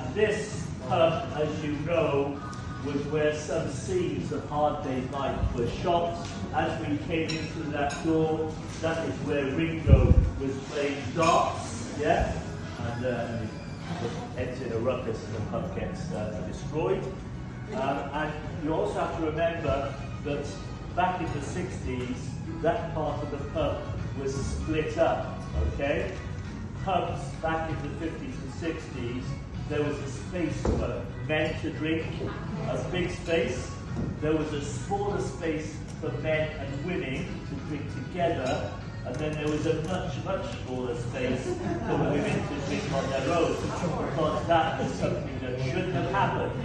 And this pub, as you know, was where some scenes of Hard Day's Night were shot. As we came in through that door, that is where Ringo was playing darts, yeah? And ends in a ruckus and the pub gets destroyed. And you also have to remember that back in the 60s, that part of the pub was split up, okay? Pubs back in the 50s and 60s, there was a space for men to drink, a big space. There was a smaller space for men and women to drink together, and then there was a much, much smaller space for women to drink on their own, because that was something that shouldn't have happened.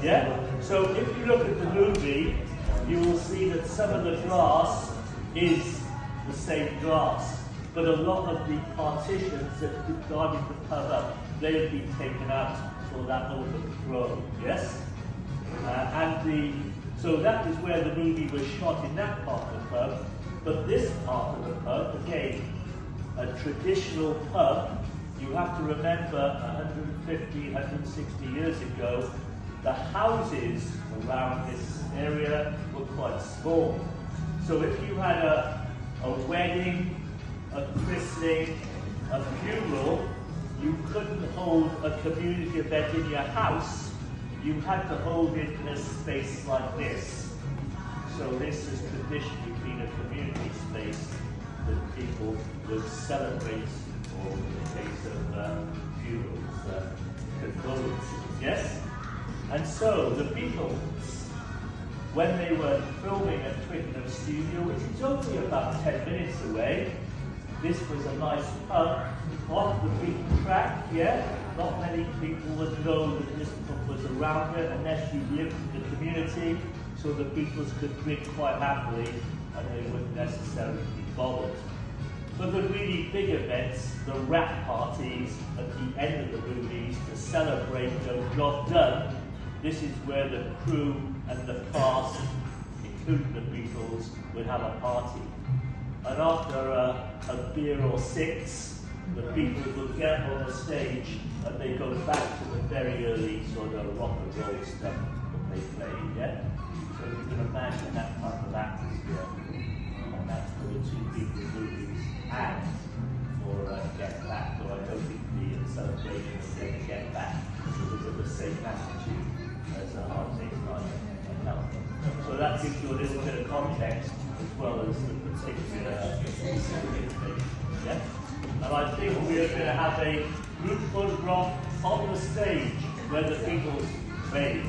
Yeah? So if you look at the movie, you will see that some of the glass is the same glass, but a lot of the partitions that divided the pub up, they have been taken out for that overthrow, yes? So that is where the movie was shot, in that part of the pub. But this part of the pub, again, a traditional pub, you have to remember 150, 160 years ago, the houses around this area were quite small. So if you had a wedding, a christening, a funeral, you couldn't hold a community event in your house. You had to hold it in a space like this. So this has traditionally been a community space that people would celebrate, or in the case of funerals, condolences, yes? And so the Beatles, when they were filming at Twickenham Studio, which is only about 10 minutes away, this was a nice pub off the beaten track, yeah? Not many people would know that this pub was around here unless you lived in the community, so the Beatles could drink quite happily and they wouldn't necessarily be bothered. For the really big events, the rap parties at the end of the movies to celebrate the job done, this is where the crew and the cast, including the Beatles, would have a party. And after a beer or six, the Beatles would get on the stage and they go back to the very early sort of rock and roll stuff that they played, yeah? So you can imagine that type of atmosphere. And that's for the two Beatles movies and for Get Back, though I don't think the celebration of Get Back was of the same magnitude as a Hard Day's Night and Help. So that gives you a little bit of context as well as the particular information, yeah? And I think we are going to have a group photograph on the stage where the Beatles played.